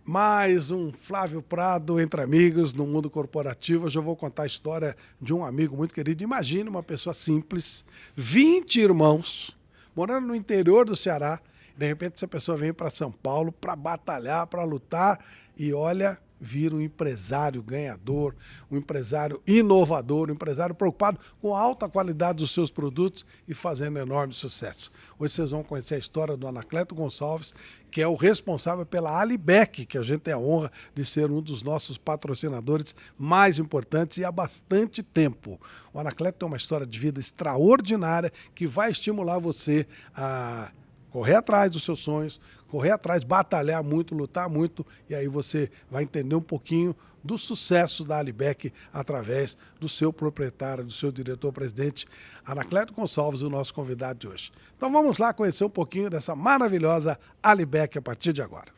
Mais um Flávio Prado entre amigos no mundo corporativo. Hoje eu vou contar a história de um amigo muito querido. Imagine uma pessoa simples, 20 irmãos, morando no interior do Ceará. De repente essa pessoa vem para São Paulo para batalhar, para lutar e olha, vira um empresário ganhador, um empresário inovador, um empresário preocupado com a alta qualidade dos seus produtos e fazendo enorme sucesso. Hoje vocês vão conhecer a história do Anacleto Gonçalves, que é o responsável pela Alibec, que a gente tem a honra de ser um dos nossos patrocinadores mais importantes e há bastante tempo. O Anacleto tem uma história de vida extraordinária que vai estimular você a correr atrás dos seus sonhos, correr atrás, batalhar muito, lutar muito, e aí você vai entender um pouquinho do sucesso da Alibec através do seu proprietário, do seu diretor-presidente, Anacleto Gonçalves, o nosso convidado de hoje. Então vamos lá conhecer um pouquinho dessa maravilhosa Alibec a partir de agora.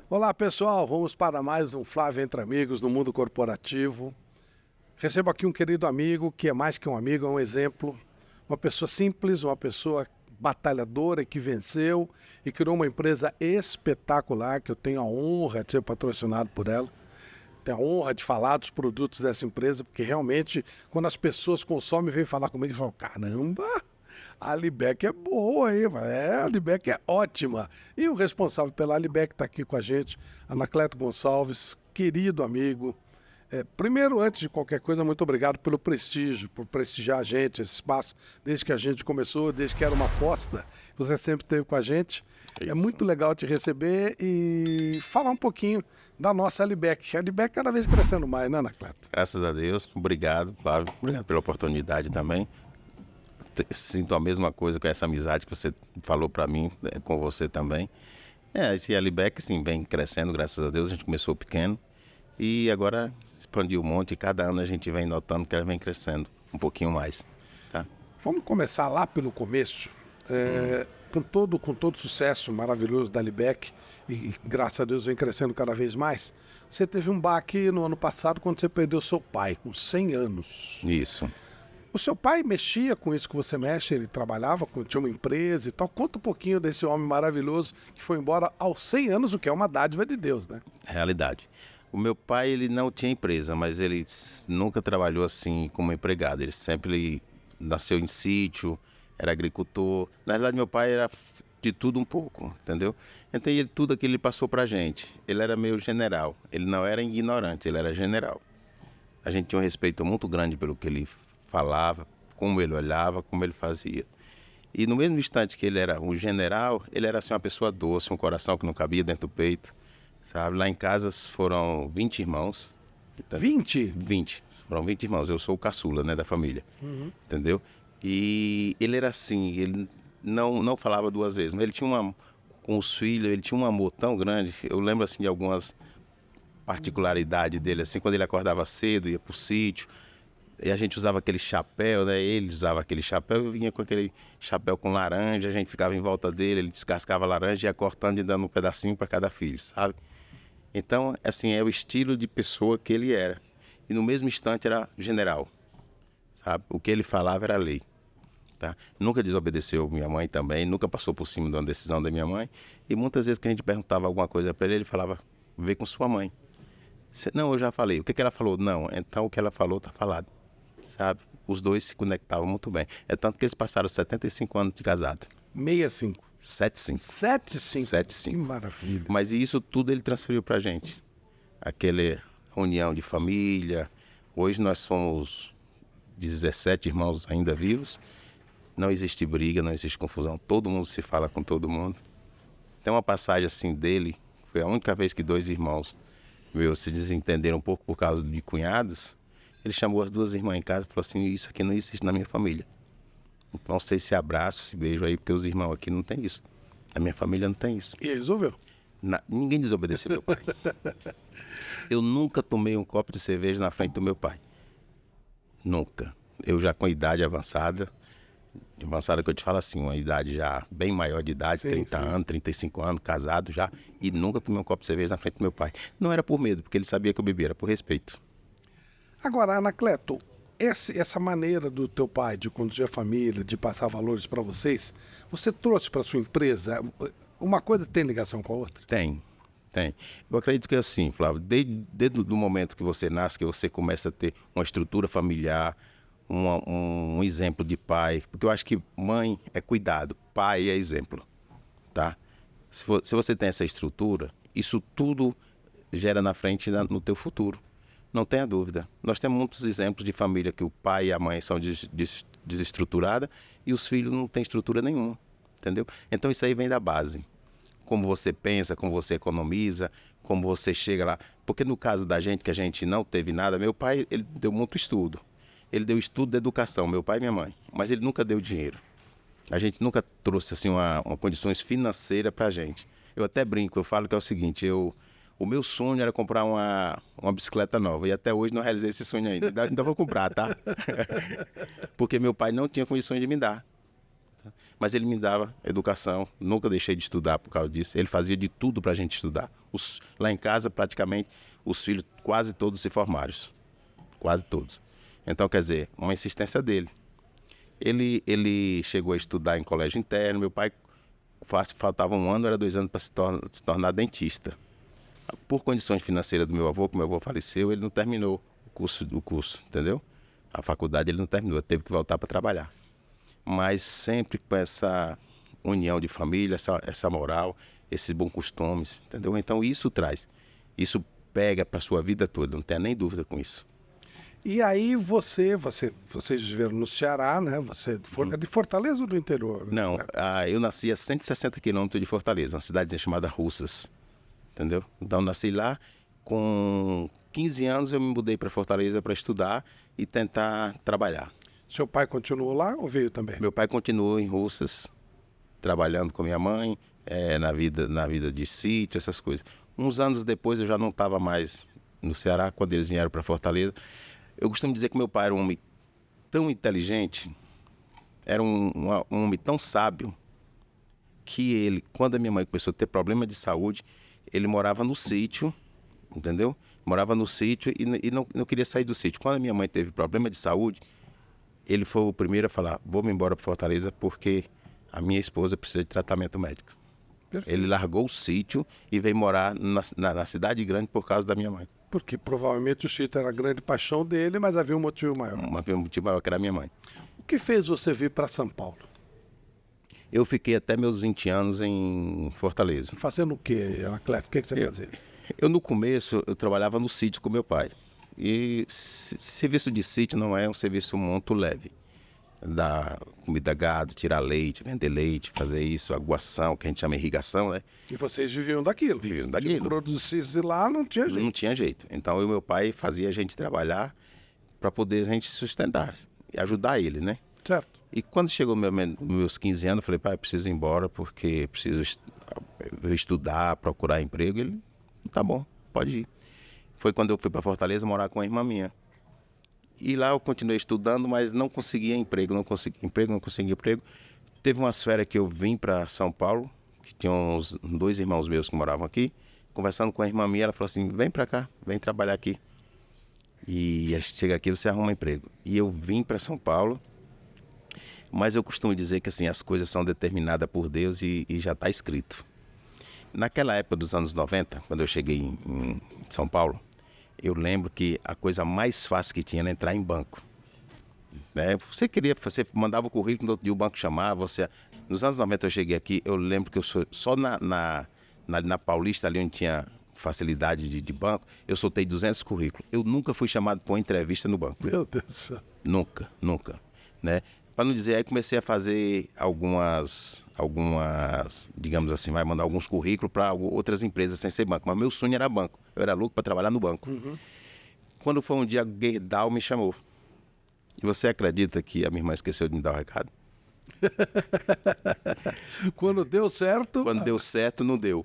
Olá pessoal, vamos para mais um Flávio Entre Amigos no mundo corporativo. Recebo aqui um querido amigo que é mais que um amigo, é um exemplo. Uma pessoa simples, uma pessoa batalhadora que venceu e criou uma empresa espetacular que eu tenho a honra de ser patrocinado por ela. Tenho a honra de falar dos produtos dessa empresa, porque realmente quando as pessoas consomem, vêm falar comigo e falam, caramba! A Alibec é boa, hein? A Alibec é ótima. E o responsável pela Alibec está aqui com a gente, Anacleto Gonçalves, querido amigo. Primeiro, antes de qualquer coisa, muito obrigado pelo prestígio, por prestigiar a gente, esse espaço, desde que a gente começou, desde que era uma aposta. Você sempre esteve com a gente. É muito legal te receber e falar um pouquinho da nossa Alibec. A Alibec cada vez crescendo mais, né, Anacleto? Graças a Deus. Obrigado, Flávio. Obrigado pela oportunidade também. Sinto a mesma coisa com essa amizade que você falou para mim, com você também. Esse Alibec, sim, vem crescendo, graças a Deus. A gente começou pequeno e agora expandiu um monte. E cada ano a gente vem notando que ela vem crescendo um pouquinho mais. Tá? Vamos começar lá pelo começo. Com todo o sucesso maravilhoso da Alibec e graças a Deus vem crescendo cada vez mais. Você teve um baque no ano passado quando você perdeu seu pai, com 100 anos. Isso. O seu pai mexia com isso que você mexe, ele trabalhava, tinha uma empresa e tal. Conta um pouquinho desse homem maravilhoso que foi embora aos 100 anos, o que é uma dádiva de Deus, né? Realidade. O meu pai, ele não tinha empresa, mas ele nunca trabalhou assim como empregado. Ele sempre nasceu em sítio, era agricultor. Na verdade, meu pai era de tudo um pouco, entendeu? Então, tudo aquilo ele passou pra gente. Ele era meio general. Ele não era ignorante, ele era general. A gente tinha um respeito muito grande pelo que ele falava, como ele olhava, como ele fazia. E no mesmo instante que ele era um general, ele era assim uma pessoa doce, um coração que não cabia dentro do peito, sabe? Lá em casa foram 20 irmãos. 20? 20. Foram 20 irmãos. Eu sou o caçula, né, da família. Entendeu? E ele era assim, ele não falava duas vezes, mas ele tinha com os filhos, ele tinha um amor tão grande. Eu lembro assim de algumas particularidades dele, assim, quando ele acordava cedo, ia pro sítio, e a gente usava aquele chapéu, né? Ele usava aquele chapéu, eu vinha com aquele chapéu com laranja, a gente ficava em volta dele, ele descascava a laranja e ia cortando e dando um pedacinho para cada filho, sabe? Então, assim, é o estilo de pessoa que ele era. E no mesmo instante era general, sabe? O que ele falava era lei, tá? Nunca desobedeceu minha mãe também, nunca passou por cima de uma decisão da minha mãe. E muitas vezes que a gente perguntava alguma coisa para ele, ele falava, vê com sua mãe. Não, eu já falei. O que ela falou? Não, então o que ela falou está falado. Sabe? Os dois se conectavam muito bem. É tanto que eles passaram 75 anos de casado. 65. 75. 75. 75. Que maravilha. Mas isso tudo ele transferiu pra gente. Aquela união de família. Hoje nós somos 17 irmãos ainda vivos. Não existe briga, não existe confusão. Todo mundo se fala com todo mundo. Tem uma passagem assim dele. Foi a única vez que dois irmãos meus se desentenderam um pouco por causa de cunhados. Ele chamou as duas irmãs em casa e falou assim, isso aqui não existe na minha família. Então vocês se abraçam, se beijam aí, porque os irmãos aqui não tem isso. A minha família não tem isso. E resolveu? Ninguém desobedeceu meu pai. Eu nunca tomei um copo de cerveja na frente do meu pai. Nunca. Eu já com idade avançada, De avançada que eu te falo assim, uma idade já bem maior de idade, Sim, 30 sim. anos, 35 anos, casado já, e nunca tomei um copo de cerveja na frente do meu pai. Não era por medo, porque ele sabia que eu bebia, era por respeito. Agora, Anacleto, essa maneira do teu pai de conduzir a família, de passar valores para vocês, você trouxe para sua empresa? Uma coisa tem ligação com a outra? Tem, tem. Eu acredito que é assim, Flávio, desde o momento que você nasce, que você começa a ter uma estrutura familiar, um exemplo de pai, porque eu acho que mãe é cuidado, pai é exemplo, tá? Se você tem essa estrutura, isso tudo gera na frente no teu futuro. Não tenha dúvida. Nós temos muitos exemplos de família que o pai e a mãe são desestruturadas e os filhos não têm estrutura nenhuma, entendeu? Então isso aí vem da base. Como você pensa, como você economiza, como você chega lá. Porque no caso da gente, que a gente não teve nada, meu pai, ele deu muito estudo. Ele deu estudo de educação, meu pai e minha mãe, mas ele nunca deu dinheiro. A gente nunca trouxe assim uma condições financeiras pra gente. Eu até brinco, eu falo que é o seguinte, o meu sonho era comprar uma bicicleta nova e até hoje não realizei esse sonho ainda. Ainda vou comprar, tá? Porque meu pai não tinha condições de me dar. Tá? Mas ele me dava educação, nunca deixei de estudar por causa disso. Ele fazia de tudo pra gente estudar. Lá em casa, praticamente, os filhos quase todos se formaram. Quase todos. Então, quer dizer, uma insistência dele. Ele chegou a estudar em colégio interno, meu pai faltava 1 ano, era 2 anos para se tornar dentista. Por condições financeiras do meu avô, que meu avô faleceu, ele não terminou o curso, entendeu? A faculdade ele não terminou, teve que voltar para trabalhar. Mas sempre com essa união de família, essa moral, esses bons costumes, entendeu? Então isso isso pega para sua vida toda, não tenha nem dúvida com isso. E aí vocês viveram no Ceará, né? Você é de Fortaleza ou do interior? Não, eu nasci a 160 quilômetros de Fortaleza, uma cidade chamada Russas, entendeu? Então nasci lá, com 15 anos eu me mudei para Fortaleza para estudar e tentar trabalhar. Seu pai continuou lá ou veio também? Meu pai continuou em Russas, trabalhando com minha mãe, na vida de sítio, essas coisas. Uns anos depois eu já não estava mais no Ceará, quando eles vieram para Fortaleza. Eu costumo dizer que meu pai era um homem tão inteligente, era um homem tão sábio, que ele, quando a minha mãe começou a ter problema de saúde, ele morava no sítio, entendeu? Morava no sítio e não queria sair do sítio. Quando a minha mãe teve problema de saúde, ele foi o primeiro a falar, vou-me embora para Fortaleza porque a minha esposa precisa de tratamento médico. Perfeito. Ele largou o sítio e veio morar na cidade grande por causa da minha mãe. Porque provavelmente o sítio era a grande paixão dele, mas havia um motivo maior. Havia um motivo maior, que era a minha mãe. O que fez você vir para São Paulo? Eu fiquei até meus 20 anos em Fortaleza. Fazendo o quê, Anacleto? O que você fazia? Eu, no começo, eu trabalhava no sítio com meu pai. E serviço de sítio não é um serviço muito leve. Dar comida gado, tirar leite, vender leite, fazer isso, aguação, que a gente chama irrigação, né? E vocês viviam daquilo? Viviam daquilo. Se produzisse lá, não tinha jeito. Não tinha jeito. Então, eu e meu pai fazia a gente trabalhar para poder a gente sustentar e ajudar ele, né? Certo. E quando chegou meus 15 anos, eu falei, pai, eu preciso ir embora porque preciso estudar, procurar emprego. Ele, tá bom, pode ir. Foi quando eu fui para Fortaleza morar com a irmã minha. E lá eu continuei estudando, mas não conseguia emprego, não conseguia emprego. Teve umas férias que eu vim para São Paulo, que tinha uns 2 irmãos meus que moravam aqui. Conversando com a irmã minha, ela falou assim, vem para cá, vem trabalhar aqui. E a gente chega aqui, você arruma emprego. E eu vim para São Paulo, mas eu costumo dizer que assim, as coisas são determinadas por Deus e já está escrito. Naquela época dos anos 90, quando eu cheguei em São Paulo, eu lembro que a coisa mais fácil que tinha era entrar em banco. Né? Você mandava o currículo, no outro dia o banco chamava, Nos anos 90 eu cheguei aqui, eu lembro que só na Paulista, ali onde tinha facilidade de banco, eu soltei 200 currículos. Eu nunca fui chamado para uma entrevista no banco. Meu Deus do céu. Nunca, né? Para não dizer, aí comecei a fazer algumas, digamos assim, vai mandar alguns currículos para outras empresas sem ser banco. Mas meu sonho era banco. Eu era louco para trabalhar no banco. Uhum. Quando foi um dia, o Gerdau me chamou. E você acredita que a minha irmã esqueceu de me dar o recado? Quando deu certo... Quando deu certo, não deu.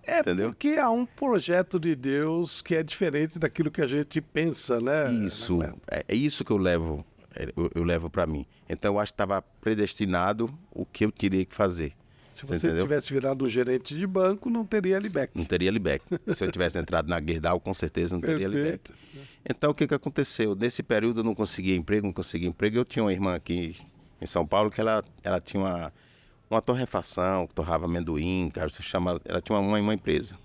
Entendeu? Porque há um projeto de Deus que é diferente daquilo que a gente pensa, né? Isso, é isso que eu levo eu levo para mim. Então eu acho que estava predestinado o que eu teria que fazer. Se você tivesse virado um gerente de banco, não teria Libec. Não teria Libec. Se eu tivesse entrado na Gerdau, com certeza não teria Libec. Então o que aconteceu? Nesse período eu não conseguia emprego. Eu tinha uma irmã aqui em São Paulo que ela tinha uma torrefação, que torrava amendoim, ela tinha uma empresa.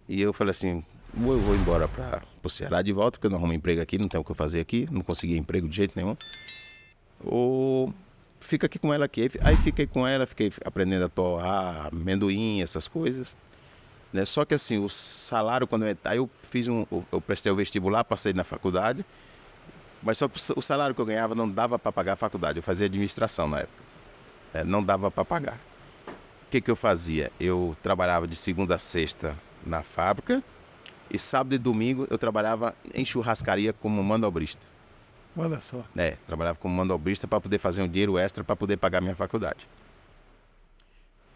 E eu falei assim, eu vou embora para o Ceará de volta, porque eu não arrumo emprego aqui, não tenho o que eu fazer aqui, não conseguia emprego de jeito nenhum. Ou fica aqui com ela aqui. Aí fiquei com ela, fiquei aprendendo a torrar amendoim, essas coisas. Né? Só que assim, o salário, aí eu prestei o vestibular, passei na faculdade, mas só que o salário que eu ganhava não dava para pagar a faculdade. Eu fazia administração na época. Não dava para pagar. O que eu fazia? Eu trabalhava de segunda a sexta na fábrica e sábado e domingo eu trabalhava em churrascaria como manobrista. Olha só. Trabalhava como manobrista para poder fazer um dinheiro extra para poder pagar minha faculdade.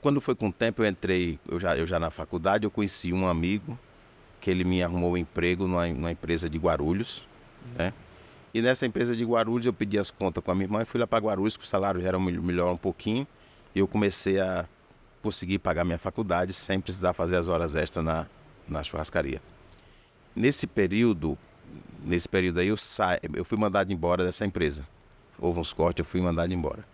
Quando foi com o tempo eu já na faculdade, eu conheci um amigo que ele me arrumou um emprego numa empresa de Guarulhos, né? E nessa empresa de Guarulhos eu pedi as contas com a minha irmã e fui lá para Guarulhos, que o salário já era melhor um pouquinho. E eu comecei a conseguir pagar minha faculdade sem precisar fazer as horas extras na churrascaria. Nesse período aí eu fui mandado embora dessa empresa. Houve uns cortes, eu fui mandado embora.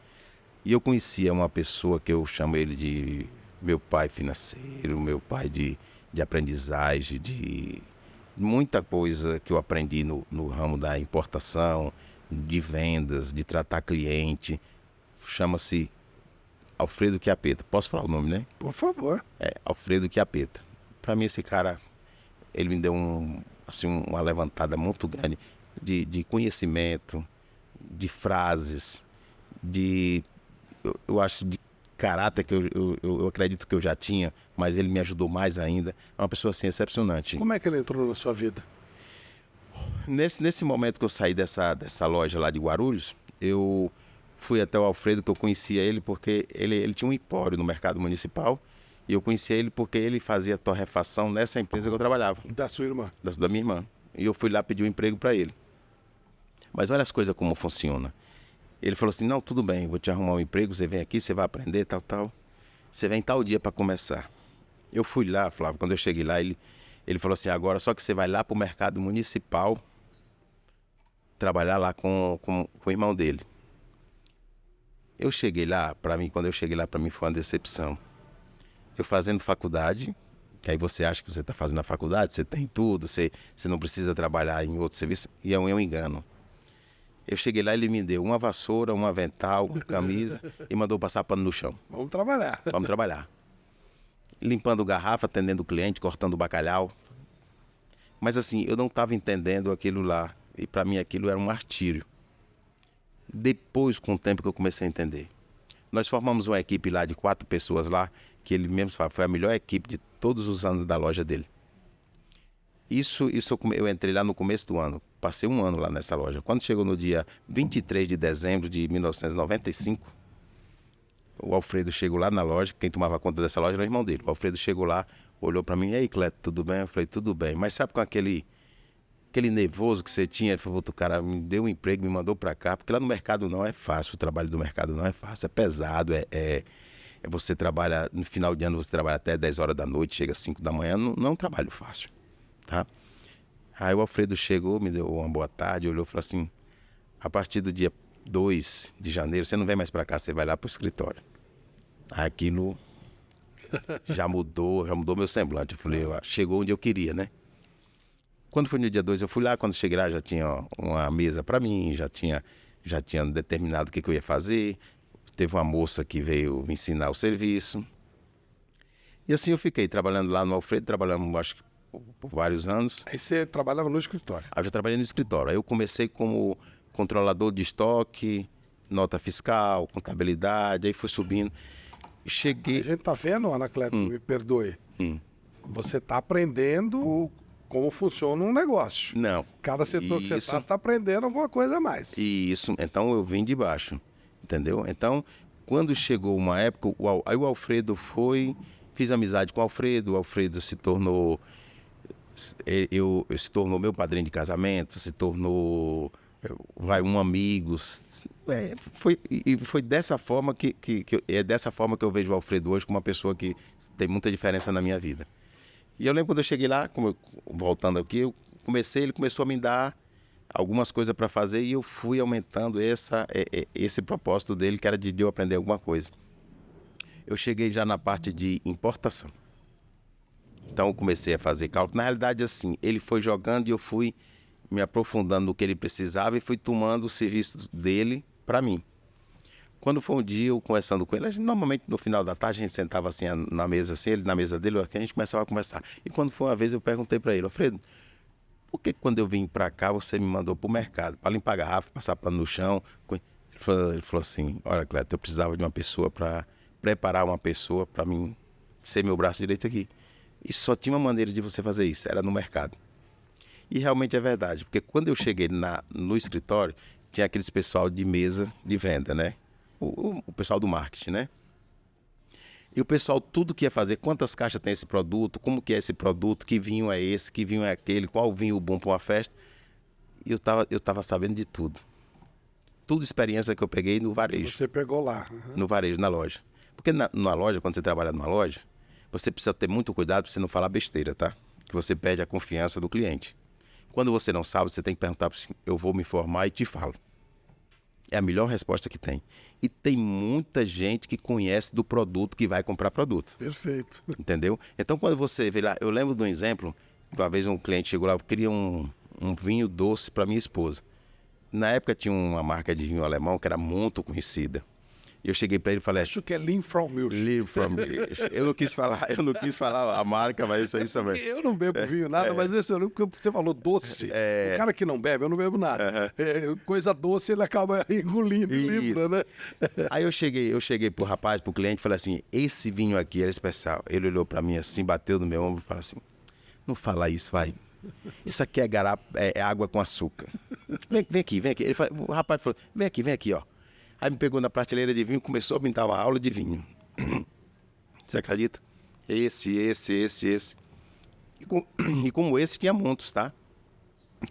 E eu conhecia uma pessoa que eu chamo ele de meu pai financeiro, meu pai de aprendizagem, de muita coisa que eu aprendi no ramo da importação, de vendas, de tratar cliente. Chama-se Alfredo Chiappetta. Posso falar o nome, né? Por favor. Alfredo Chiappetta. Para mim, esse cara, ele me deu uma levantada muito grande de conhecimento, de frases, eu acho de caráter que eu acredito que eu já tinha, mas ele me ajudou mais ainda. É uma pessoa assim excepcionante. Como é que ele entrou na sua vida? Nesse momento que eu saí dessa loja lá de Guarulhos, eu fui até o Alfredo, que eu conhecia ele porque ele tinha um empório no mercado municipal, e eu conhecia ele porque ele fazia torrefação nessa empresa que eu trabalhava. Da sua irmã? Da minha irmã. E eu fui lá pedir um emprego para ele. Mas olha as coisas como funcionam. Ele falou assim, não, tudo bem, vou te arrumar um emprego, você vem aqui, você vai aprender, tal. Você vem tal dia para começar. Eu fui lá, Flávio, quando eu cheguei lá, ele falou assim, agora só que você vai lá para o mercado municipal trabalhar lá com o irmão dele. Quando eu cheguei lá, para mim foi uma decepção. Eu fazendo faculdade, que aí você acha que você está fazendo a faculdade, você tem tudo, você não precisa trabalhar em outro serviço, e é um engano. Eu cheguei lá, ele me deu uma vassoura, um avental, uma camisa e mandou passar pano no chão. Vamos trabalhar. Vamos trabalhar. Limpando garrafa, atendendo o cliente, cortando bacalhau. Mas assim, eu não estava entendendo aquilo lá. E para mim aquilo era um martírio. Depois, com o tempo que eu comecei a entender. Nós formamos uma equipe lá de 4 pessoas lá, que ele mesmo fala, foi a melhor equipe de todos os anos da loja dele. Isso eu entrei lá no começo do ano. Passei um ano lá nessa loja. Quando chegou no dia 23 de dezembro de 1995, o Alfredo chegou lá na loja. Quem tomava conta dessa loja era o irmão dele. O Alfredo chegou lá, olhou para mim, e aí, Cleto, tudo bem? Eu falei, tudo bem. Mas sabe com aquele nervoso que você tinha? Ele falou, o cara me deu um emprego, me mandou para cá. Porque lá no mercado não é fácil, o trabalho do mercado não é fácil, é pesado, você trabalha, no final de ano você trabalha até 10 horas da noite, chega às 5 da manhã, não é um trabalho fácil. Tá? Aí o Alfredo chegou, me deu uma boa tarde, olhou e falou assim, a partir do dia 2 de janeiro, você não vem mais para cá, você vai lá pro escritório. Aí aquilo já mudou meu semblante. Eu falei, chegou onde eu queria, né? Quando foi no dia 2, eu fui lá, quando cheguei lá já tinha uma mesa para mim, já tinha determinado o que eu ia fazer, teve uma moça que veio me ensinar o serviço. E assim eu fiquei trabalhando lá no Alfredo, trabalhamos acho que por vários anos. Aí você trabalhava no escritório? Aí eu já trabalhei no escritório. Aí eu comecei como controlador de estoque, nota fiscal, contabilidade, aí fui subindo. Cheguei... A gente tá vendo, Anacleto, me perdoe. Você tá aprendendo como funciona um negócio. Não. Cada setor que você está aprendendo alguma coisa a mais. Isso. Então eu vim de baixo, entendeu? Então, quando chegou uma época, aí o Alfredo fiz amizade com o Alfredo se tornou... se tornou meu padrinho de casamento, se tornou vai um amigo. Foi dessa forma é dessa forma que eu vejo o Alfredo hoje como uma pessoa que tem muita diferença na minha vida. E eu lembro quando eu cheguei lá, voltando aqui, ele começou a me dar algumas coisas para fazer e eu fui aumentando esse propósito dele, que era de eu aprender alguma coisa. Eu cheguei já na parte de importação. Então eu comecei a fazer cálculo. Na realidade, assim, ele foi jogando e eu fui me aprofundando no que ele precisava e fui tomando o serviço dele para mim. Quando foi um dia, eu conversando com ele, normalmente no final da tarde a gente sentava assim na mesa, assim, ele na mesa dele, a gente começava a conversar. E quando foi uma vez, eu perguntei para ele: Alfredo, por que quando eu vim para cá você me mandou para o mercado, para limpar garrafa, passar pano no chão? Ele falou assim: olha, Cleto, eu precisava de uma pessoa para preparar uma pessoa para mim ser meu braço direito aqui. E só tinha uma maneira de você fazer isso, era no mercado. E realmente é verdade, porque quando eu cheguei no escritório, tinha aqueles pessoal de mesa de venda, né? O pessoal do marketing, né? E o pessoal tudo que ia fazer, quantas caixas tem esse produto, como que é esse produto, que vinho é esse, que vinho é aquele, qual vinho bom para uma festa. E eu tava sabendo de tudo. Tudo experiência que eu peguei no varejo. Você pegou lá. Uhum. No varejo, na loja. Porque na loja, quando você trabalha numa loja, você precisa ter muito cuidado para você não falar besteira, tá? Que você perde a confiança do cliente. Quando você não sabe, você tem que perguntar para você: eu vou me informar e te falo. É a melhor resposta que tem. E tem muita gente que conhece do produto que vai comprar produto. Perfeito. Entendeu? Então, quando você vê lá, eu lembro de um exemplo, uma vez um cliente chegou lá, eu queria um vinho doce para minha esposa. Na época tinha uma marca de vinho alemão que era muito conhecida. E eu cheguei para ele e falei: acho que é Lean from Milch. Lean from Milch. Eu não quis falar a marca, mas isso aí também. Eu não bebo vinho, nada, mas esse eu lembro porque você falou doce. O cara que não bebe, eu não bebo nada. Coisa doce, ele acaba engolindo, livra, né? Aí eu cheguei pro rapaz, pro cliente, e falei assim: esse vinho aqui era especial. Ele olhou para mim assim, bateu no meu ombro e falou assim: não fala isso, vai. Isso aqui é água com açúcar. Vem aqui. O rapaz falou: vem aqui, ó. Aí me pegou na prateleira de vinho e começou a me dar uma aula de vinho. Você acredita? Esse. E como esse tinha muitos, tá?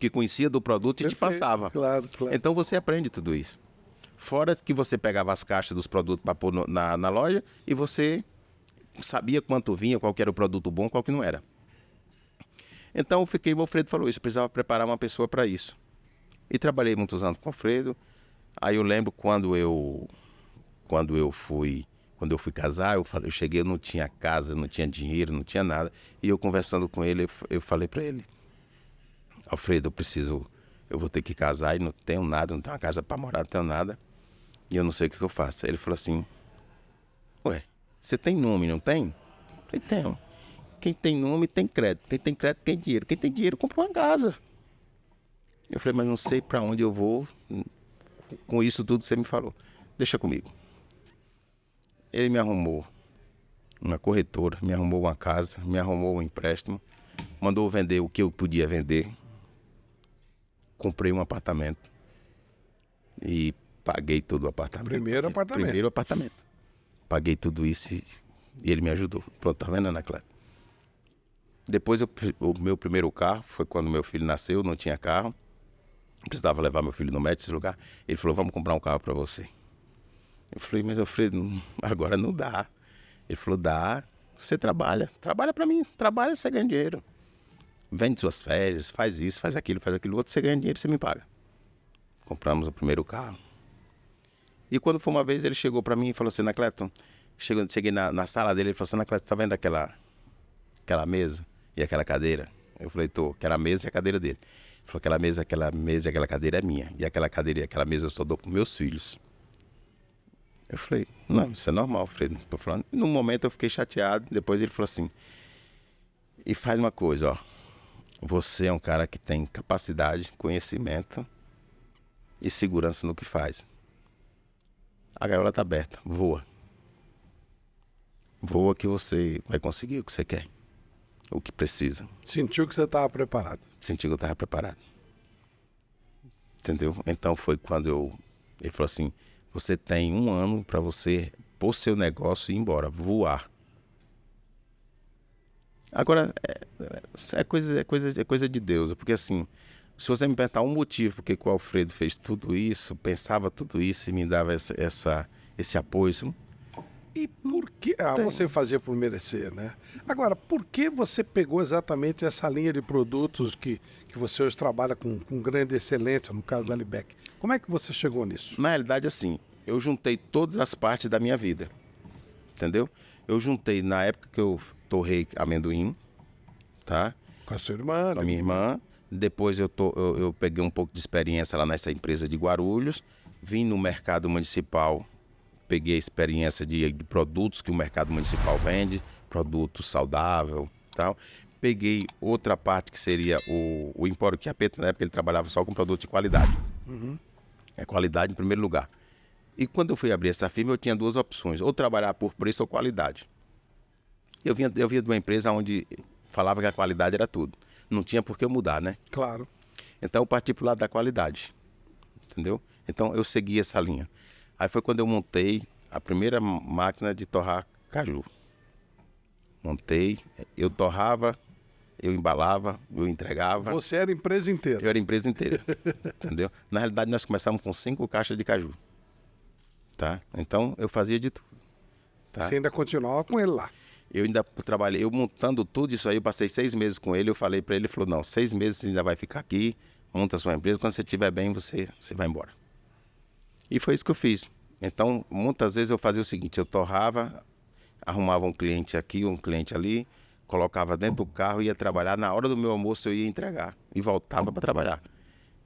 Que conhecia do produto e te passava. Claro. Então você aprende tudo isso. Fora que você pegava as caixas dos produtos para pôr na loja e você sabia quanto vinha, qual que era o produto bom, qual que não era. Então o Alfredo falou isso, eu precisava preparar uma pessoa para isso. E trabalhei muitos anos com o Alfredo. Aí eu lembro quando eu fui casar, eu cheguei, eu não tinha casa, não tinha dinheiro, não tinha nada. E eu conversando com ele, eu falei para ele: Alfredo, eu vou ter que casar e não tenho nada, não tenho uma casa para morar, não tenho nada. E eu não sei o que eu faço. Ele falou assim: ué, você tem nome, não tem? Eu falei: tenho. Quem tem nome tem crédito. Quem tem crédito tem dinheiro. Quem tem dinheiro compra uma casa. Eu falei: mas não sei para onde eu vou com isso tudo que você me falou. Deixa comigo. Ele me arrumou uma corretora, me arrumou uma casa, me arrumou um empréstimo, mandou vender o que eu podia vender. Comprei um apartamento e paguei todo o apartamento. Primeiro apartamento. Paguei tudo isso e ele me ajudou. Pronto, tá vendo, Ana Clara? Depois o meu primeiro carro foi quando meu filho nasceu, não tinha carro. Precisava levar meu filho no médico, esse lugar. Ele falou: vamos comprar um carro para você. Eu falei: mas Alfredo, agora não dá. Ele falou: dá, você trabalha para mim, trabalha, você ganha dinheiro. Vende suas férias, faz isso, faz aquilo outro, você ganha dinheiro, você me paga. Compramos o primeiro carro. E quando foi uma vez, ele chegou para mim e falou assim: Anacleto, cheguei na sala dele, ele falou assim: Anacleto, tá vendo aquela mesa e aquela cadeira? Eu falei: tô, aquela mesa e a cadeira dele. Ele falou: aquela mesa e aquela cadeira é minha. E aquela cadeira e aquela mesa eu só dou para meus filhos. Eu falei: não, isso é normal, Alfredo. Tô falando. No momento eu fiquei chateado. Depois ele falou assim: e faz uma coisa, ó. Você é um cara que tem capacidade, conhecimento e segurança no que faz. A gaiola tá aberta, voa. Voa que você vai conseguir o que você quer. O que precisa. Sentiu que você estava preparado. Senti que eu estava preparado. Entendeu? Então foi quando ele falou assim: você tem 1 ano para você pôr seu negócio e ir embora, voar. Agora, é coisa de Deus, porque assim, Se você me perguntar um motivo porque que o Alfredo fez tudo isso, pensava tudo isso e me dava esse apoio, E por que... você fazia por merecer, né? Agora, por que você pegou exatamente essa linha de produtos que você hoje trabalha com grande excelência, no caso da Alibec? Como é que você chegou nisso? na realidade, assim, eu juntei todas as partes da minha vida, entendeu? Eu juntei na época que eu torrei amendoim, tá? Com a sua irmã, Com a minha irmã. Depois eu peguei um pouco de experiência lá nessa empresa de Guarulhos, vim no mercado municipal, peguei a experiência de produtos que o mercado municipal vende, produtos saudáveis e tal. Peguei outra parte que seria o Empório Chiappetto, na época ele trabalhava só com produto de qualidade. É qualidade em primeiro lugar. E quando eu fui abrir essa firma, eu tinha duas opções, ou trabalhar por preço ou qualidade. Eu vinha de uma empresa onde falava que a qualidade era tudo. Não tinha por que eu mudar, né? Claro. Então eu parti pro lado da qualidade, entendeu? Então eu segui essa linha. Aí foi quando eu montei a primeira máquina de torrar caju. Montei, eu torrava, eu embalava, eu entregava. Você era a empresa inteira. Eu era a empresa inteira, entendeu? Na realidade nós começamos com 5 caixas de caju, tá? Então eu fazia de tudo. Tá? Você ainda continuava com ele lá. Eu ainda trabalhei, eu montando tudo isso aí, eu passei 6 meses com ele, eu falei para ele, ele falou, não, 6 meses você ainda vai ficar aqui, monta a sua empresa, quando você estiver bem, você vai embora. E foi isso que eu fiz. Então, muitas vezes eu fazia o seguinte, eu torrava, arrumava um cliente aqui, um cliente ali, colocava dentro do carro, ia trabalhar, na hora do meu almoço eu ia entregar e voltava para trabalhar.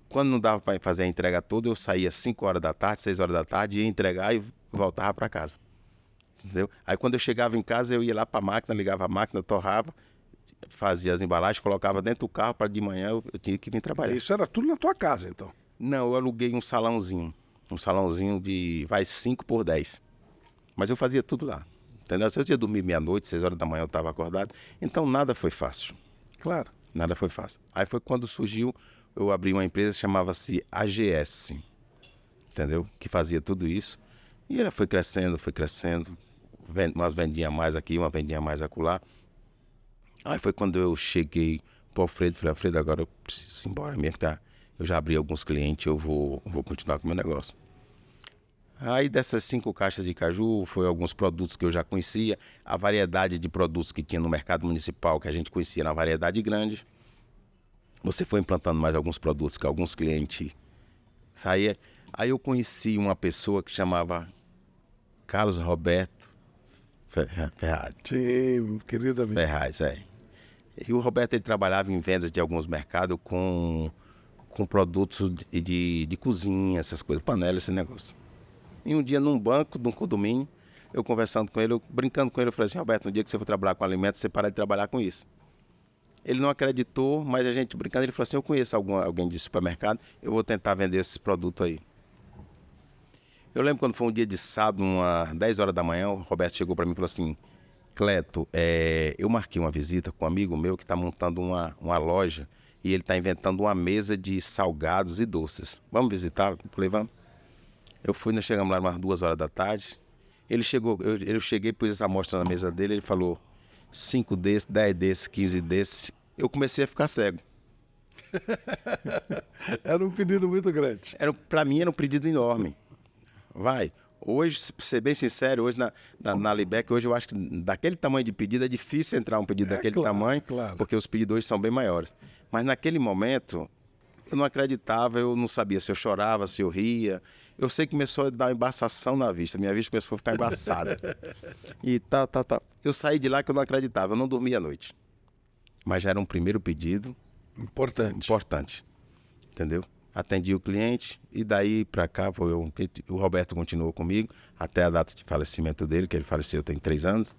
Quando não dava para fazer a entrega toda, eu saía 5 horas da tarde, 6 horas da tarde, ia entregar e voltava para casa. Entendeu? Aí quando eu chegava em casa, eu ia lá para a máquina, ligava a máquina, torrava, fazia as embalagens, colocava dentro do carro para de manhã eu tinha que vir trabalhar. Isso era tudo na tua casa, então? Não, eu aluguei um salãozinho de, 5 por 10. Mas eu fazia tudo lá, entendeu? Se eu ia dormir meia-noite, 6 horas da manhã eu estava acordado, então nada foi fácil. Claro. Nada foi fácil. Aí foi quando surgiu, eu abri uma empresa que chamava-se AGS, entendeu? Que fazia tudo isso. E ela foi crescendo, umas vendiam mais aqui, uma vendia mais acolá. Aí foi quando eu cheguei pro Alfredo, falei, Alfredo, agora eu preciso ir embora mesmo, tá? Eu já abri alguns clientes, eu vou continuar com o meu negócio. Aí dessas 5 caixas de caju, foi alguns produtos que eu já conhecia, a variedade de produtos que tinha no mercado municipal, que a gente conhecia na variedade grande. Você foi implantando mais alguns produtos que alguns clientes saíam. Aí eu conheci uma pessoa que chamava Carlos Roberto Ferrari. Sim, querido amigo. Ferraz, é. E o Roberto, ele trabalhava em vendas de alguns mercados com produtos de cozinha, essas coisas, panela, esse negócio. E um dia num banco, num condomínio, eu conversando com ele, brincando com ele, eu falei assim, Roberto, no dia que você for trabalhar com alimentos, você parar de trabalhar com isso. Ele não acreditou, mas a gente brincando, ele falou assim, eu conheço alguém de supermercado, eu vou tentar vender esses produtos aí. Eu lembro quando foi um dia de sábado, umas 10 horas da manhã, o Roberto chegou para mim e falou assim, Cleto, eu marquei uma visita com um amigo meu que está montando uma loja e ele está inventando uma mesa de salgados e doces. Vamos visitá-lo? Eu falei, vamos. Eu fui, nós chegamos lá umas 2 horas da tarde. Ele chegou, eu cheguei, pus essa amostra na mesa dele, ele falou 5 desses, 10 desses, 15 desses. Eu comecei a ficar cego. Era um pedido muito grande. Para mim era um pedido enorme. Vai. Hoje, pra ser bem sincero, hoje na Alibec, hoje eu acho que daquele tamanho de pedido é difícil entrar um pedido daquele tamanho, claro. Porque os pedidos hoje são bem maiores. Mas naquele momento, eu não acreditava, eu não sabia se eu chorava, se eu ria. Eu sei que começou a dar embaçação na vista, minha vista começou a ficar embaçada. E tal. Eu saí de lá que eu não acreditava, eu não dormia à noite. Mas já era um primeiro pedido importante, entendeu? Atendi o cliente e daí para cá o Roberto continuou comigo até a data de falecimento dele, que ele faleceu tem 3 anos,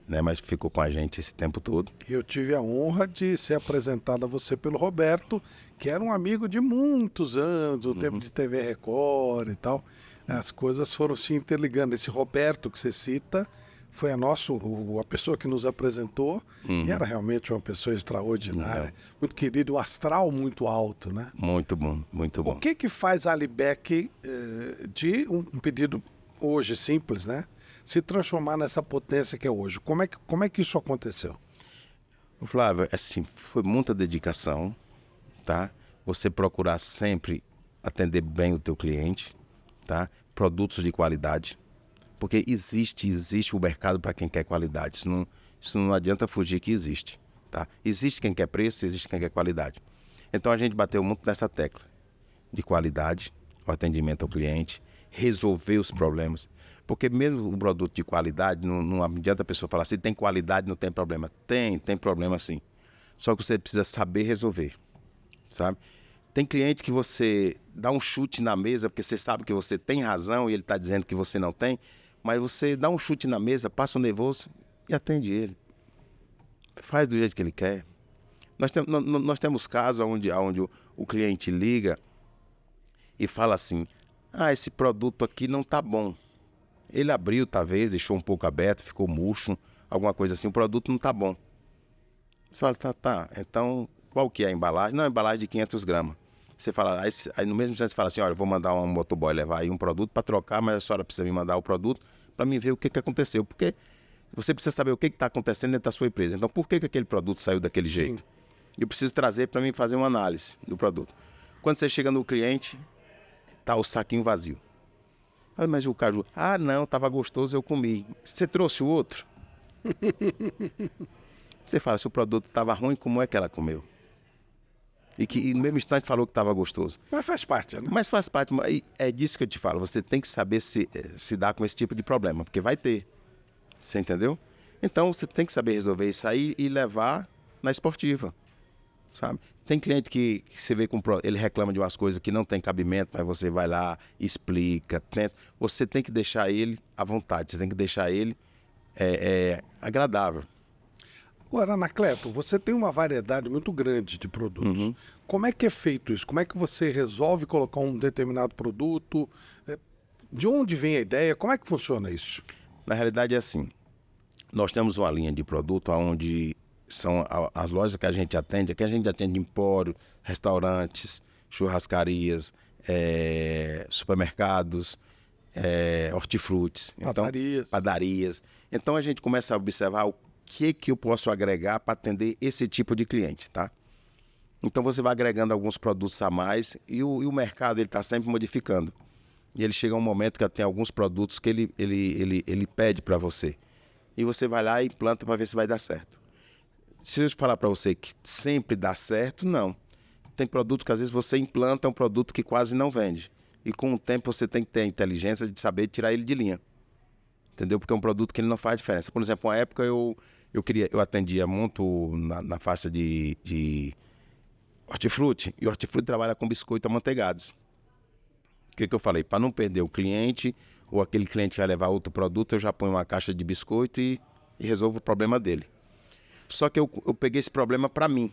né? Mas ficou com a gente esse tempo todo. Eu tive a honra de ser apresentado a você pelo Roberto, que era um amigo de muitos anos, o tempo de TV Record e tal. As coisas foram se interligando. Esse Roberto que você cita foi a pessoa que nos apresentou e era realmente uma pessoa extraordinária, muito querido, um astral muito alto, né? Muito bom, muito bom. O que faz a Alibec de um pedido hoje simples, né? Se transformar nessa potência que é hoje? Como é que isso aconteceu? Flávio, assim, foi muita dedicação, tá? você procurar sempre atender bem o teu cliente, tá? Produtos de qualidade, porque existe o mercado para quem quer qualidade. Isso não adianta fugir que existe, tá? Existe quem quer preço, existe quem quer qualidade. Então a gente bateu muito nessa tecla de qualidade, o atendimento ao cliente, resolver os problemas. Porque mesmo um produto de qualidade, não adianta a pessoa falar, se tem qualidade não tem problema. Tem problema sim. Só que você precisa saber resolver, sabe? Tem cliente que você dá um chute na mesa, porque você sabe que você tem razão e ele está dizendo que você não tem, mas você dá um chute na mesa, passa o nervoso e atende ele. Faz do jeito que ele quer. Nós temos casos onde o cliente liga e fala assim, esse produto aqui não está bom. Ele abriu, talvez, deixou um pouco aberto, ficou murcho, alguma coisa assim, o produto não está bom. Você fala, tá, então qual que é a embalagem? Não, a embalagem de 500 gramas. Você fala, aí no mesmo instante você fala assim, olha, eu vou mandar um motoboy levar aí um produto para trocar, mas a senhora precisa me mandar o produto para mim ver o que aconteceu. Porque você precisa saber o que está acontecendo dentro da sua empresa. Então, por que aquele produto saiu daquele jeito? Eu preciso trazer para mim fazer uma análise do produto. Quando você chega no cliente, tá o saquinho vazio. Mas o caju, não, estava gostoso, eu comi. Você trouxe o outro? Você fala, se o produto estava ruim, como é que ela comeu? E no mesmo instante falou que estava gostoso. Mas faz parte, né? Mas faz parte. É disso que eu te falo. Você tem que saber se dar com esse tipo de problema, porque vai ter. Você entendeu? Então, você tem que saber resolver isso aí e levar na esportiva, sabe? Tem cliente que você vê ele reclama de umas coisas que não tem cabimento, mas você vai lá, explica, tenta. Você tem que deixar ele à vontade, você tem que deixar ele agradável. Agora, Anacleto, você tem uma variedade muito grande de produtos. Uhum. Como é que é feito isso? Como é que você resolve colocar um determinado produto? De onde vem a ideia? Como é que funciona isso? Na realidade é assim, nós temos uma linha de produto onde são as lojas que a gente atende empório, restaurantes, churrascarias, supermercados, hortifrutis, padarias. Então a gente começa a observar o que eu posso agregar para atender esse tipo de cliente, tá? Então você vai agregando alguns produtos a mais e o mercado ele está sempre modificando. E ele chega um momento que tem alguns produtos que ele pede para você. E você vai lá e implanta para ver se vai dar certo. Se eu falar para você que sempre dá certo, não. Tem produto que às vezes você implanta um produto que quase não vende. E com o tempo você tem que ter a inteligência de saber tirar ele de linha. Entendeu? Porque é um produto que ele não faz diferença. Por exemplo, uma época eu atendia muito na faixa de hortifruti. E hortifruti trabalha com biscoito amanteigados. O que eu falei? Para não perder o cliente, ou aquele cliente vai levar outro produto, eu já ponho uma caixa de biscoito e resolvo o problema dele. Só que eu peguei esse problema para mim.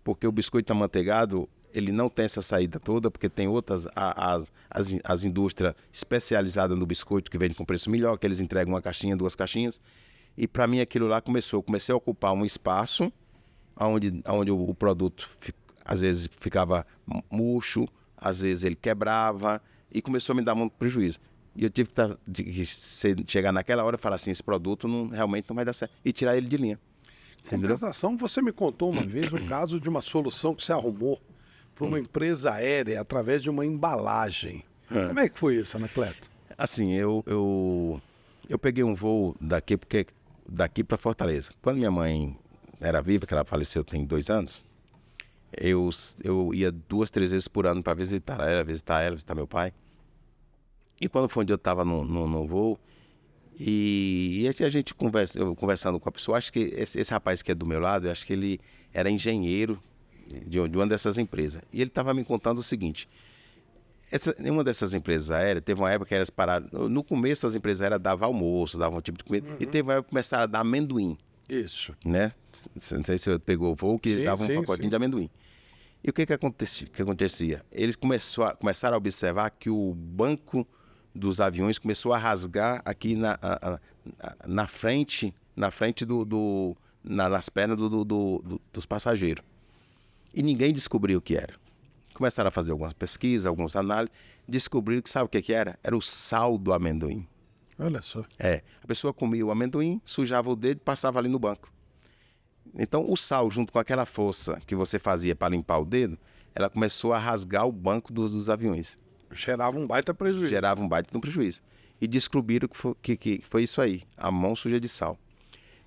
Porque o biscoito amanteigado, ele não tem essa saída toda, porque tem outras, as indústrias especializadas no biscoito que vendem com preço melhor, que eles entregam uma caixinha, 2 caixinhas. E para mim aquilo lá comecei a ocupar um espaço onde o produto às vezes ficava murcho, às vezes ele quebrava e começou a me dar muito prejuízo. E eu tive que chegar naquela hora e falar assim, esse produto realmente não vai dar certo. E tirar ele de linha. Compensação, você me contou uma vez um caso de uma solução que você arrumou para uma empresa aérea através de uma embalagem. Como é que foi isso, Anacleto? Assim, eu peguei um voo daqui para Fortaleza. Quando minha mãe era viva, que ela faleceu tem 2 anos, eu ia 2, 3 vezes por ano para visitar ela, visitar meu pai. E quando foi onde eu estava no voo, e a gente conversando com a pessoa, acho que esse rapaz que é do meu lado, eu acho que ele era engenheiro de uma dessas empresas. E ele estava me contando o seguinte, uma dessas empresas aéreas, teve uma época que elas pararam, no começo as empresas aéreas davam almoço, davam um tipo de comida, e teve uma época que começaram a dar amendoim. Isso. Né? Não sei se você pegou o voo, que eles davam um pacotinho de amendoim. E o que acontecia? Eles começaram a observar que o banco dos aviões começou a rasgar aqui na frente nas pernas dos passageiros. E ninguém descobriu o que era. Começaram a fazer algumas pesquisas, algumas análises, descobriram que sabe o que era? Era o sal do amendoim. Olha só. A pessoa comia o amendoim, sujava o dedo e passava ali no banco. Então o sal, junto com aquela força que você fazia para limpar o dedo, ela começou a rasgar o banco dos aviões. Gerava um baita prejuízo. Gerava um baita de um prejuízo. E descobriram que foi isso aí, a mão suja de sal.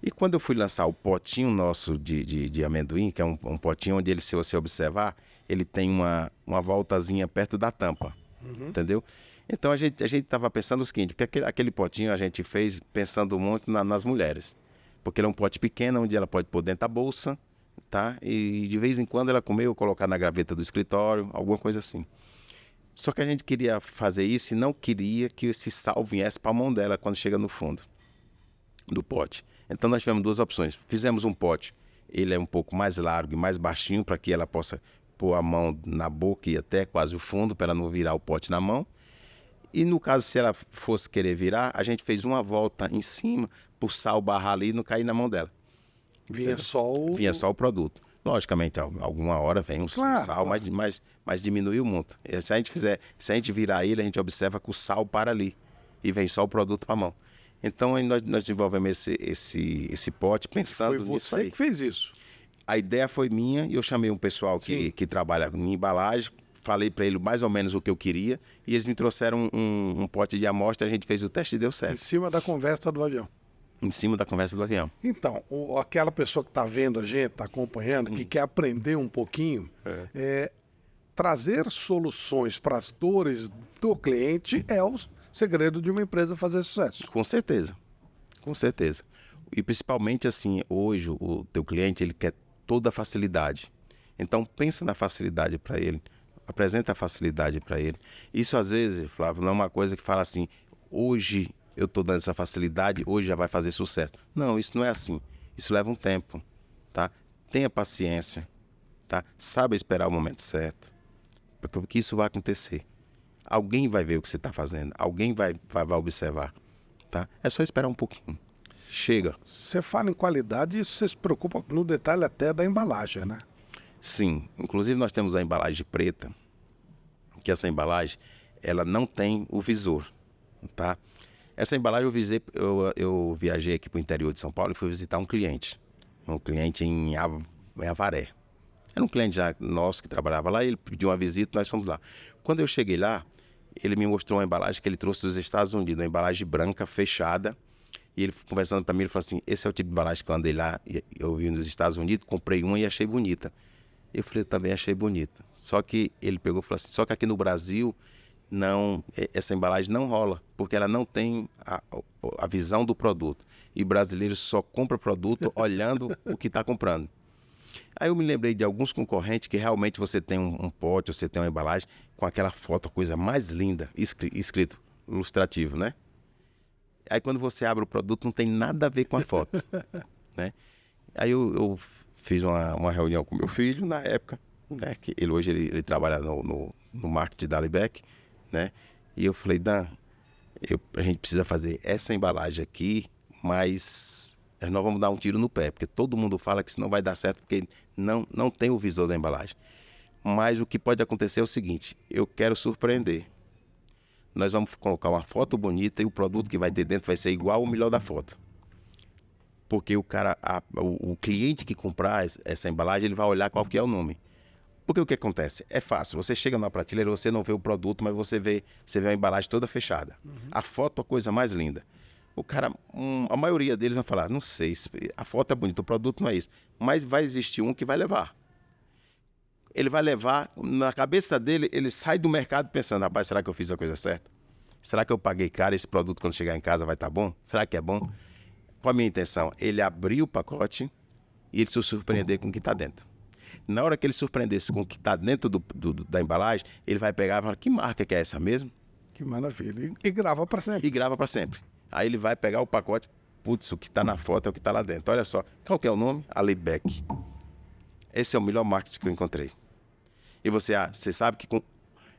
E quando eu fui lançar o potinho nosso de amendoim, que é um potinho onde ele, se você observar, ele tem uma voltazinha perto da tampa, entendeu? Então a gente estava pensando o seguinte, porque aquele potinho a gente fez pensando muito nas mulheres. Porque ele é um pote pequeno, onde ela pode pôr dentro da bolsa, tá? E de vez em quando ela comer ou colocar na gaveta do escritório, alguma coisa assim. Só que a gente queria fazer isso e não queria que esse sal viesse para a mão dela quando chega no fundo do pote. Então nós tivemos duas opções. Fizemos um pote, ele é um pouco mais largo e mais baixinho para que ela possa pôr a mão na boca e até quase o fundo para ela não virar o pote na mão. E no caso, se ela fosse querer virar, a gente fez uma volta em cima para o sal barrar ali e não cair na mão dela. Vinha só o produto. Logicamente, alguma hora vem um sal, claro. Mas diminuiu muito. E se a gente virar ele, a gente observa que o sal para ali e vem só o produto para a mão. Então, aí nós desenvolvemos esse pote pensando nisso aí. Foi você que fez isso? A ideia foi minha e eu chamei um pessoal que trabalha em embalagem, falei para ele mais ou menos o que eu queria e eles me trouxeram um pote de amostra, a gente fez o teste e deu certo. Em cima da conversa do avião. Em cima da conversa do avião. Então, aquela pessoa que está vendo a gente, está acompanhando, que quer aprender um pouquinho, trazer soluções para as dores do cliente é o segredo de uma empresa fazer sucesso. Com certeza, com certeza. E principalmente assim, hoje o teu cliente ele quer toda a facilidade. Então pensa na facilidade para ele, apresenta a facilidade para ele. Isso às vezes, Flávio, não é uma coisa que fala assim, hoje eu estou dando essa facilidade, hoje já vai fazer sucesso. Não, isso não é assim. Isso leva um tempo, tá? Tenha paciência, tá? Saiba esperar o momento certo, porque isso vai acontecer. Alguém vai ver o que você está fazendo, alguém vai observar, tá? É só esperar um pouquinho. Chega. Você fala em qualidade e isso você se preocupa no detalhe até da embalagem, né? Sim, inclusive nós temos a embalagem preta, que essa embalagem, ela não tem o visor, tá? Essa embalagem eu viajei aqui para o interior de São Paulo e fui visitar um cliente em Avaré. Era um cliente já nosso que trabalhava lá, ele pediu uma visita, nós fomos lá. Quando eu cheguei lá, ele me mostrou uma embalagem que ele trouxe dos Estados Unidos, uma embalagem branca, fechada, e ele conversando para mim, ele falou assim, esse é o tipo de embalagem que eu andei lá, eu vi nos Estados Unidos, comprei uma e achei bonita. Eu falei, eu também achei bonita. Só que ele pegou e falou assim, só que aqui no Brasil, não, essa embalagem não rola, porque ela não tem a visão do produto. E brasileiro só compra produto olhando o que está comprando. Aí eu me lembrei de alguns concorrentes que realmente você tem um pote, você tem uma embalagem com aquela foto, a coisa mais linda, escrito ilustrativo, né? Aí quando você abre o produto não tem nada a ver com a foto, né? Aí eu fiz uma reunião com meu filho na época, né? Que hoje ele trabalha no marketing da Alibec, né? E eu falei, Dan, a gente precisa fazer essa embalagem aqui, mas nós vamos dar um tiro no pé, porque todo mundo fala que isso não vai dar certo, porque não tem o visor da embalagem. Mas o que pode acontecer é o seguinte, eu quero surpreender. Nós vamos colocar uma foto bonita e o produto que vai ter dentro vai ser igual ou melhor da foto. Porque o cliente que comprar essa embalagem, ele vai olhar qual que é o nome. Porque o que acontece? É fácil, você chega na prateleira, você não vê o produto, mas você vê a embalagem toda fechada. A foto é a coisa mais linda. O cara, a maioria deles vai falar, não sei, a foto é bonita, o produto não é isso. Mas vai existir um que vai levar. Ele vai levar, na cabeça dele, ele sai do mercado pensando, rapaz, será que eu fiz a coisa certa? Será que eu paguei caro, esse produto quando chegar em casa vai estar bom? Será que é bom? Qual a minha intenção? Ele abrir o pacote e ele se surpreender com o que está dentro. Na hora que ele surpreender-se com o que está dentro da embalagem, ele vai pegar e falar, que marca que é essa mesmo? Que maravilha. E grava para sempre. E grava para sempre. Aí ele vai pegar o pacote, putz, o que está na foto é o que está lá dentro. Olha só, qual que é o nome? Alibec. Esse é o melhor marketing que eu encontrei. E você sabe que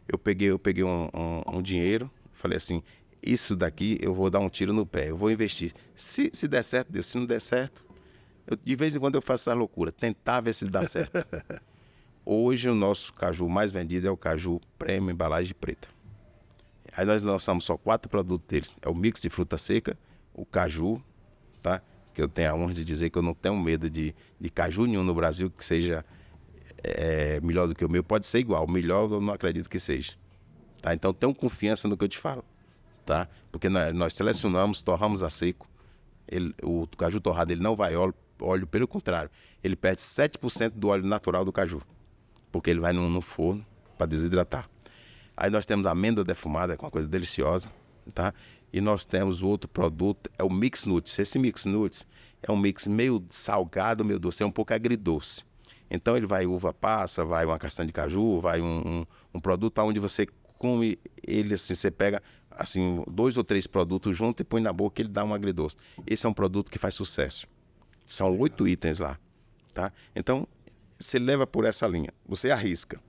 eu peguei um dinheiro, falei assim, isso daqui eu vou dar um tiro no pé, eu vou investir. Se der certo, Deus, se não der certo, de vez em quando eu faço essa loucura, tentar ver se dá certo. Hoje o nosso caju mais vendido é o caju Prêmio Embalagem Preta. Aí nós lançamos só 4 produtos deles. É o mix de fruta seca, o caju, tá? Que eu tenho a honra de dizer que eu não tenho medo de caju nenhum no Brasil que seja é melhor do que o meu, pode ser igual. O melhor eu não acredito que seja. Tá? Então tenham confiança no que eu te falo. Tá? Porque nós selecionamos, torramos a seco. O caju torrado ele não vai óleo, pelo contrário. Ele perde 7% do óleo natural do caju. Porque ele vai no forno para desidratar. Aí nós temos a amêndoa defumada, que é uma coisa deliciosa. Tá? E nós temos o outro produto, é o Mix Nuts. Esse Mix Nuts é um mix meio salgado, meio doce, é um pouco agridoce. Então ele vai uva passa, vai uma castanha de caju, vai um produto onde você come ele assim, você pega assim 2 ou 3 produtos juntos e põe na boca, ele dá um agridoce. Esse é um produto que faz sucesso. São 8 itens lá, tá? Então, você leva por essa linha, você arrisca.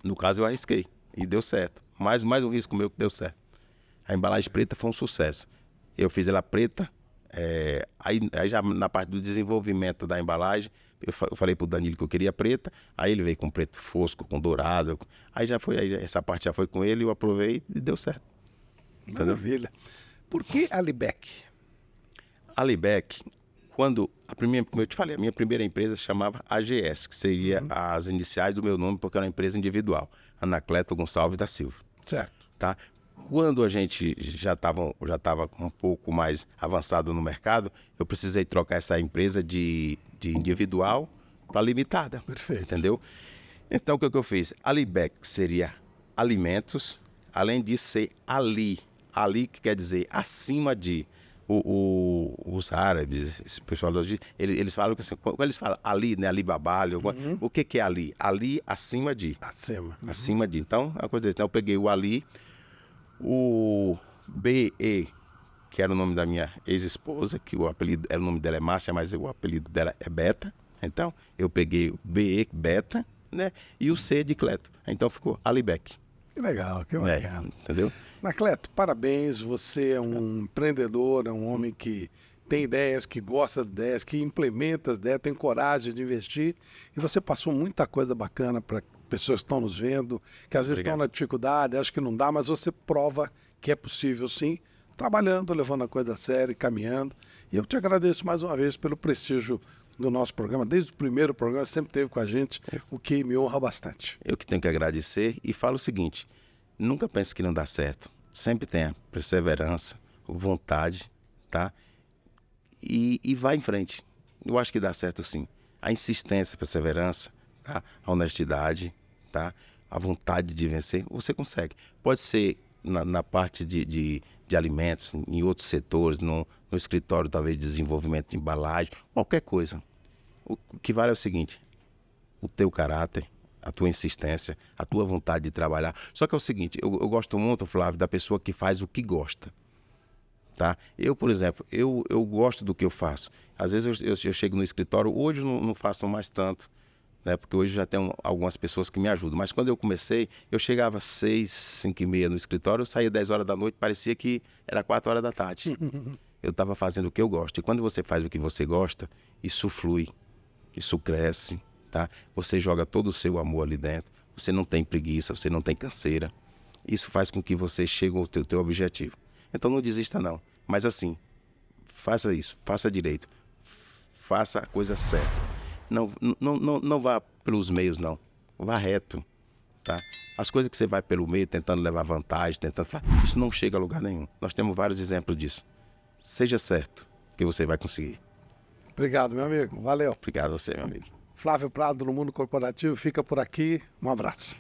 No caso eu arrisquei e deu certo. Mais um risco meu que deu certo. A embalagem preta foi um sucesso. Eu fiz ela preta, aí já na parte do desenvolvimento da embalagem, eu falei pro Danilo que eu queria preta, aí ele veio com preto fosco, com dourado, aí essa parte já foi com ele, eu aprovei e deu certo. Maravilha. Por que Alibec? Alibec, como eu te falei, a minha primeira empresa se chamava AGS, que seria as iniciais do meu nome, porque era uma empresa individual, Anacleto Gonçalves da Silva. Certo. Tá? Quando a gente já estava um pouco mais avançado no mercado, eu precisei trocar essa empresa de individual para limitada. Perfeito. Entendeu? Então, o que eu fiz? Alibec seria alimentos, além de ser ali. Ali que quer dizer acima de. Os árabes, esse pessoal, eles falam que assim, quando eles falam ali, né, Alibaba, o que é ali? Ali acima de. Acima de. Então, é uma coisa dessa. Então, eu peguei o ali, o BE, que era o nome da minha ex-esposa, que o apelido, o nome dela é Márcia, mas o apelido dela é Beta. Então, eu peguei o BE, Beta, né, e o C de Cleto. Então, ficou Alibec. Que legal, que bacana. Entendeu? Anacleto, parabéns, você é um empreendedor, é um homem que tem ideias, que gosta de ideias, que implementa as ideias, tem coragem de investir, e você passou muita coisa bacana para pessoas que estão nos vendo, que às vezes estão na dificuldade, acham que não dá, mas você prova que é possível sim, trabalhando, levando a coisa a sério, caminhando, e eu te agradeço mais uma vez pelo prestígio do nosso programa, desde o primeiro programa, sempre esteve com a gente, o que me honra bastante. Eu que tenho que agradecer e falo o seguinte, nunca pense que não dá certo, sempre tenha perseverança, vontade, tá? E vá em frente, eu acho que dá certo sim, a insistência, a perseverança, tá? A honestidade, tá? A vontade de vencer, você consegue, pode ser na parte de alimentos, em outros setores, no escritório talvez de desenvolvimento de embalagem, qualquer coisa. O que vale é o seguinte, o teu caráter, a tua insistência, a tua vontade de trabalhar. Só que é o seguinte, eu gosto muito, Flávio, da pessoa que faz o que gosta. Tá? Eu, por exemplo, eu gosto do que eu faço. Às vezes eu chego no escritório, hoje não faço mais tanto, né? Porque hoje já tem algumas pessoas que me ajudam. Mas quando eu comecei, eu chegava às 6, 5h30 no escritório, eu saía 10 horas da noite, parecia que era 4 horas da tarde. Eu estava fazendo o que eu gosto. E quando você faz o que você gosta, isso flui, isso cresce, tá? Você joga todo o seu amor ali dentro, você não tem preguiça, você não tem canseira. Isso faz com que você chegue ao teu objetivo. Então não desista não, mas assim, faça isso, faça direito, faça a coisa certa. Não vá pelos meios não, vá reto, tá? As coisas que você vai pelo meio, tentando levar vantagem, isso não chega a lugar nenhum. Nós temos vários exemplos disso. Seja certo que você vai conseguir. Obrigado, meu amigo, valeu. Obrigado a você, meu amigo. Flávio Prado, no Mundo Corporativo, fica por aqui, um abraço.